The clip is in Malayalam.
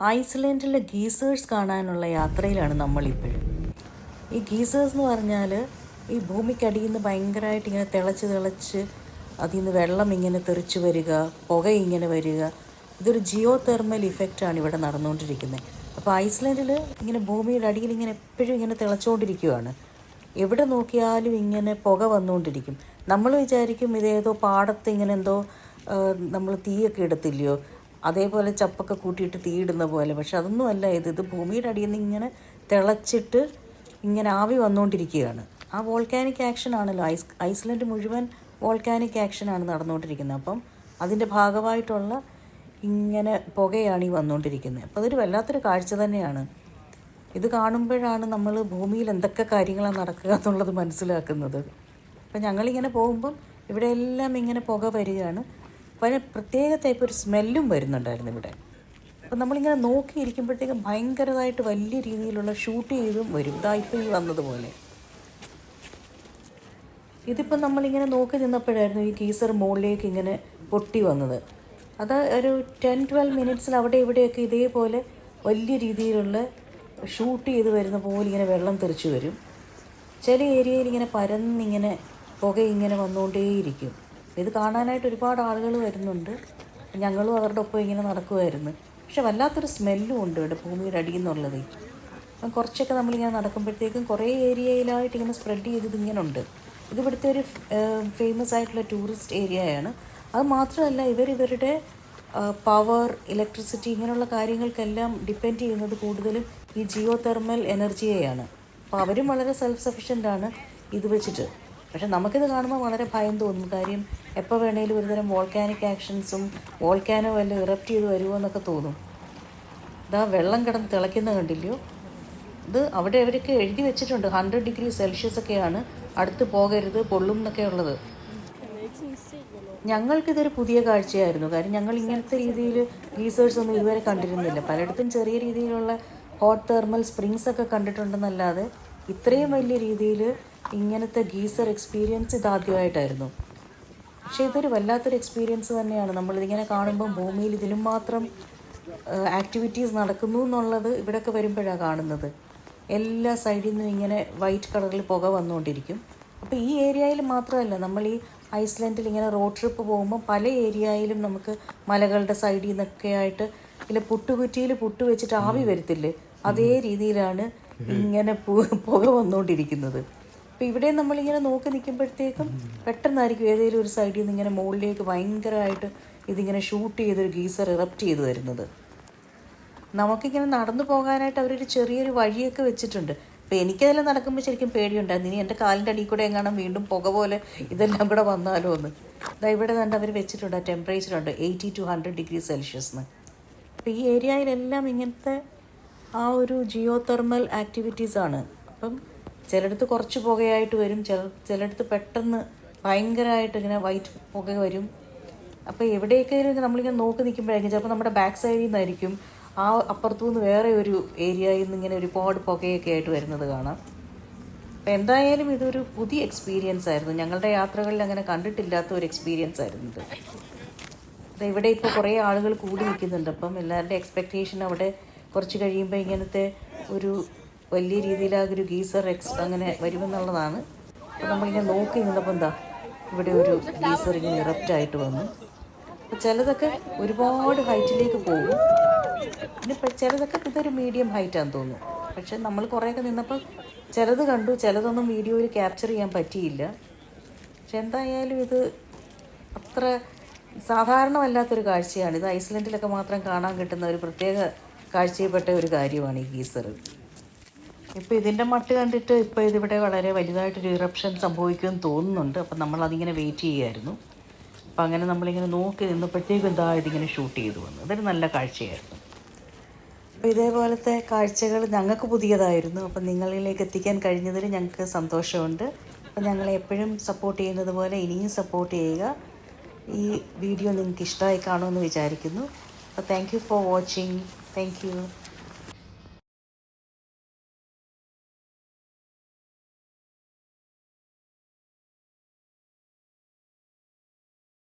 ഐസ്ലൻഡിലെ ഗീസേഴ്സ് കാണാനുള്ള യാത്രയിലാണ് നമ്മളിപ്പോഴും. ഈ ഗീസേഴ്സ് എന്ന് പറഞ്ഞാൽ ഈ ഭൂമിക്കടിയിൽ നിന്ന് ഭയങ്കരമായിട്ട് ഇങ്ങനെ തിളച്ച് അതിൽ നിന്ന് വെള്ളം ഇങ്ങനെ തെറിച്ച് വരിക, പുക ഇങ്ങനെ വരിക. ഇതൊരു ജിയോ തെർമൽ ഇഫക്റ്റാണ് ഇവിടെ നടന്നുകൊണ്ടിരിക്കുന്നത്. അപ്പോൾ ഐസ്ലൻഡിൽ ഇങ്ങനെ ഭൂമിയുടെ അടിയിൽ ഇങ്ങനെ എപ്പോഴും ഇങ്ങനെ തിളച്ചുകൊണ്ടിരിക്കുകയാണ്. എവിടെ നോക്കിയാലും ഇങ്ങനെ പുക വന്നുകൊണ്ടിരിക്കും. നമ്മൾ വിചാരിക്കും ഇതേതോ പാടത്ത് ഇങ്ങനെ എന്തോ നമ്മൾ തീയൊക്കെ ഇടത്തില്ലയോ, അതേപോലെ ചപ്പൊക്കെ കൂട്ടിയിട്ട് തീയിടുന്ന പോലെ. പക്ഷെ അതൊന്നും അല്ല, ഇത് ഭൂമിയുടെ അടിയിൽ നിന്ന് ഇങ്ങനെ തിളച്ചിട്ട് ഇങ്ങനെ ആവി വന്നുകൊണ്ടിരിക്കുകയാണ്. ആ വോൾക്കാനിക് ആക്ഷനാണല്ലോ, ഐസ്ലൻഡ് മുഴുവൻ വോൾക്കാനിക് ആക്ഷനാണ് നടന്നുകൊണ്ടിരിക്കുന്നത്. അപ്പം അതിൻ്റെ ഭാഗമായിട്ടുള്ള ഇങ്ങനെ പുകയാണ് ഈ വന്നുകൊണ്ടിരിക്കുന്നത്. അപ്പോൾ അതൊരു വല്ലാത്തൊരു കാഴ്ച തന്നെയാണ്. ഇത് കാണുമ്പോഴാണ് നമ്മൾ ഭൂമിയിൽ എന്തൊക്കെ കാര്യങ്ങളാണ് നടക്കുക എന്നുള്ളത് മനസ്സിലാക്കുന്നത്. അപ്പം ഞങ്ങളിങ്ങനെ പോകുമ്പം ഇവിടെ എല്ലാം ഇങ്ങനെ പുക വരികയാണ്. അപ്പോൾ പ്രത്യേക ടൈപ്പ് ഒരു സ്മെല്ലും വരുന്നുണ്ടായിരുന്നു ഇവിടെ. അപ്പം നമ്മളിങ്ങനെ നോക്കിയിരിക്കുമ്പോഴത്തേക്കും ഭയങ്കരമായിട്ട് വലിയ രീതിയിലുള്ള ഷൂട്ട് ചെയ്തും വരും. ഇതായിപ്പോൾ ഈ വന്നതുപോലെ. ഇതിപ്പം നമ്മളിങ്ങനെ നോക്കി നിന്നപ്പോഴായിരുന്നു ഈ ഗീസർ മുകളിലേക്ക് ഇങ്ങനെ പൊട്ടി വന്നത്. അത് ഒരു 10-12 മിനിറ്റ്സിൽ അവിടെ ഇവിടെയൊക്കെ ഇതേപോലെ വലിയ രീതിയിലുള്ള ഷൂട്ട് ചെയ്ത് വരുന്ന പോലെ ഇങ്ങനെ വെള്ളം തെറിച്ച് വരും. ചില ഏരിയയിൽ ഇങ്ങനെ പരന്നിങ്ങനെ പുക ഇങ്ങനെ വന്നുകൊണ്ടേയിരിക്കും. ഇത് കാണാനായിട്ട് ഒരുപാട് ആളുകൾ വരുന്നുണ്ട്. ഞങ്ങളും അവരുടെ ഒപ്പം ഇങ്ങനെ നടക്കുമായിരുന്നു. പക്ഷെ വല്ലാത്തൊരു സ്മെല്ലും ഉണ്ട് ഇവിടെ ഭൂമിയുടെ അടിയിൽ നിന്നുള്ളത്. അപ്പം കുറച്ചൊക്കെ നമ്മളിങ്ങനെ നടക്കുമ്പോഴത്തേക്കും കുറേ ഏരിയയിലായിട്ട് ഇങ്ങനെ സ്പ്രെഡ് ചെയ്തത് ഇങ്ങനെ ഉണ്ട്. ഇത് ഇവിടുത്തെ ഒരു ഫേമസ് ആയിട്ടുള്ള ടൂറിസ്റ്റ് ഏരിയയാണ്. അത് മാത്രമല്ല, ഇവരുടെ പവർ, ഇലക്ട്രിസിറ്റി ഇങ്ങനെയുള്ള കാര്യങ്ങൾക്കെല്ലാം ഡിപ്പെൻഡ് ചെയ്യുന്നത് കൂടുതലും ഈ ജിയോ തെർമൽ എനർജിയെയാണ്. അപ്പോൾ അവരും വളരെ സെൽഫ് സഫിഷ്യൻ്റാണ് ഇത് വെച്ചിട്ട്. പക്ഷെ നമുക്കിത് കാണുമ്പോൾ വളരെ ഭയം തോന്നും. കാര്യം എപ്പോൾ വേണേലും ഒരുതരം വോൾക്കാനിക് ആക്ഷൻസും വോൾക്കാനോ വല്ല ഇറപ്റ്റ് ചെയ്ത് വരുമോ എന്നൊക്കെ തോന്നും. ഇതാ വെള്ളം കിടന്ന് തിളയ്ക്കുന്ന കണ്ടില്ലയോ. ഇത് അവിടെ അവരൊക്കെ എഴുതി വെച്ചിട്ടുണ്ട് 100 ഡിഗ്രി സെൽഷ്യസ് ഒക്കെയാണ്, അടുത്ത് പോകരുത്, പൊള്ളും എന്നൊക്കെ ഉള്ളത്. ഞങ്ങൾക്കിതൊരു പുതിയ കാഴ്ചയായിരുന്നു. കാര്യം ഞങ്ങൾ ഇങ്ങനത്തെ രീതിയിൽ ഗീസേഴ്സ് ഒന്നും ഇതുവരെ കണ്ടിരുന്നില്ല. പലയിടത്തും ചെറിയ രീതിയിലുള്ള ഹോട്ട് തെർമൽ സ്പ്രിങ്സ് ഒക്കെ കണ്ടിട്ടുണ്ടെന്നല്ലാതെ ഇത്രയും വലിയ രീതിയിൽ ഇങ്ങനത്തെ ഗീസർ എക്സ്പീരിയൻസ് ഇതാദ്യമായിട്ടായിരുന്നു. പക്ഷേ ഇതൊരു വല്ലാത്തൊരു എക്സ്പീരിയൻസ് തന്നെയാണ്. നമ്മളിതിങ്ങനെ കാണുമ്പം ഭൂമിയിൽ ഇതിലും മാത്രം ആക്ടിവിറ്റീസ് നടക്കുന്നു എന്നുള്ളത് ഇവിടെയൊക്കെ വരുമ്പോഴാണ് കാണുന്നത്. എല്ലാ സൈഡിൽ നിന്നും ഇങ്ങനെ വൈറ്റ് കളറിൽ പുക വന്നുകൊണ്ടിരിക്കും. അപ്പോൾ ഈ ഏരിയയിൽ മാത്രമല്ല, നമ്മൾ ഈ ഐസ്ലൻഡിൽ ഇങ്ങനെ റോഡ് ട്രിപ്പ് പോകുമ്പോൾ പല ഏരിയയിലും നമുക്ക് മലകളുടെ സൈഡിൽ നിന്നൊക്കെ ആയിട്ട് ഇല്ല പുട്ടുകുറ്റിയിൽ പുട്ട് വെച്ചിട്ട് ആവി വരത്തില്ലേ, അതേ രീതിയിലാണ് ഇങ്ങനെ പുക വന്നുകൊണ്ടിരിക്കുന്നത്. അപ്പോൾ ഇവിടെ നമ്മളിങ്ങനെ നോക്കി നിൽക്കുമ്പോഴത്തേക്കും പെട്ടെന്നായിരിക്കും ഏതെങ്കിലും ഒരു സൈഡിൽ നിന്ന് ഇങ്ങനെ മുകളിലേക്ക് ഭയങ്കരമായിട്ട് ഇതിങ്ങനെ ഷൂട്ട് ചെയ്തൊരു ഗീസർ ഇറപ്റ്റ് ചെയ്ത് വരുന്നത്. നമുക്കിങ്ങനെ നടന്നു പോകാനായിട്ട് അവരൊരു ചെറിയൊരു വഴിയൊക്കെ വെച്ചിട്ടുണ്ട്. അപ്പോൾ എനിക്കതെല്ലാം നടക്കുമ്പോൾ ശരിക്കും പേടിയുണ്ടായിരുന്നു, ഇനി എൻ്റെ കാലിൻ്റെ അടിയിൽ കൂടെ എങ്ങാനും വീണ്ടും പുക പോലെ ഇതെല്ലാം കൂടെ വന്നാലോ എന്ന്. ഇതാ ഇവിടെ തന്നെ അവർ വെച്ചിട്ടുണ്ട്, ടെമ്പറേച്ചറുണ്ട് 80 to 100 ഡിഗ്രി സെൽഷ്യസ്. അപ്പോൾ ഈ ഏരിയയിലെല്ലാം ഇങ്ങനത്തെ ആ ഒരു ജിയോ തെർമൽ ആക്ടിവിറ്റീസാണ്. അപ്പം ചിലയിടത്ത് കുറച്ച് പുകയായിട്ട് വരും, ചിലയിടത്ത് പെട്ടെന്ന് ഭയങ്കരമായിട്ട് ഇങ്ങനെ വൈറ്റ് പുക വരും. അപ്പോൾ എവിടെയൊക്കെ നമ്മളിങ്ങനെ നോക്കി നിൽക്കുമ്പോഴായിരിക്കും ചിലപ്പോൾ നമ്മുടെ ബാക്ക് സൈഡിൽ നിന്നായിരിക്കും ആ അപ്പുറത്തുനിന്ന് വേറെ ഒരു ഏരിയയിൽ നിന്ന് ഇങ്ങനെ ഒരുപാട് പുകയൊക്കെ ആയിട്ട് വരുന്നത് കാണാം. അപ്പോൾ എന്തായാലും ഇതൊരു പുതിയ എക്സ്പീരിയൻസ് ആയിരുന്നു. ഞങ്ങളുടെ യാത്രകളിൽ അങ്ങനെ കണ്ടിട്ടില്ലാത്ത ഒരു എക്സ്പീരിയൻസ് ആയിരുന്നു ഇത്. ഇവിടെ ഇപ്പോൾ കുറേ ആളുകൾ കൂടി നിൽക്കുന്നുണ്ട്. അപ്പം എല്ലാവരുടെ എക്സ്പെക്റ്റേഷൻ അവിടെ കുറച്ച് കഴിയുമ്പോൾ ഇങ്ങനത്തെ ഒരു വലിയ രീതിയിലാകൊരു ഗീസർ അങ്ങനെ വരുമെന്നുള്ളതാണ്. അപ്പോൾ നമ്മളിങ്ങനെ നോക്കി നിന്നപ്പോൾ എന്താ ഇവിടെ ഒരു ഗീസർ ഇങ്ങനെ ഇറപ്റ്റായിട്ട് വന്നു. അപ്പോൾ ചിലതൊക്കെ ഒരുപാട് ഹൈറ്റിലേക്ക് പോകും, പിന്നെ ചിലതൊക്കെ ഇതൊരു മീഡിയം ഹൈറ്റാന്ന് തോന്നുന്നു. പക്ഷെ നമ്മൾ കുറേയൊക്കെ നിന്നപ്പോൾ ചിലത് കണ്ടു, ചിലതൊന്നും വീഡിയോയിൽ ക്യാപ്ചർ ചെയ്യാൻ പറ്റിയില്ല. പക്ഷെ എന്തായാലും ഇത് അത്ര സാധാരണമല്ലാത്തൊരു കാഴ്ചയാണ്. ഇത് ഐസ്ലൻഡിലൊക്കെ മാത്രം കാണാൻ കിട്ടുന്ന ഒരു പ്രത്യേക കാഴ്ചയിൽപ്പെട്ട ഒരു കാര്യമാണ് ഈ ഗീസർ. ഇപ്പോൾ ഇതിൻ്റെ മട്ട് കണ്ടിട്ട് ഇപ്പോൾ ഇതിവിടെ വളരെ വലുതായിട്ടൊരു ഇറപ്ഷൻ സംഭവിക്കുമെന്ന് തോന്നുന്നുണ്ട്. അപ്പം നമ്മളതിങ്ങനെ വെയിറ്റ് ചെയ്യുമായിരുന്നു. അപ്പം അങ്ങനെ നമ്മളിങ്ങനെ നോക്കി നിന്നപ്പോഴത്തേക്കും എന്താ ഇതിങ്ങനെ ഷൂട്ട് ചെയ്തു വന്നു. അതൊരു നല്ല കാഴ്ചയായിരുന്നു. അപ്പോൾ ഇതേപോലത്തെ കാഴ്ചകൾ ഞങ്ങൾക്ക് പുതിയതായിരുന്നു. അപ്പം നിങ്ങളിലേക്ക് എത്തിക്കാൻ കഴിഞ്ഞതിൽ ഞങ്ങൾക്ക് സന്തോഷമുണ്ട്. അപ്പം ഞങ്ങളെ എപ്പോഴും സപ്പോർട്ട് ചെയ്യുന്നത് പോലെ ഇനിയും സപ്പോർട്ട് ചെയ്യുക. ഈ വീഡിയോ നിങ്ങൾക്ക് ഇഷ്ടമായി കാണുമെന്ന് വിചാരിക്കുന്നു. അപ്പോൾ thank you for watching. Thank you.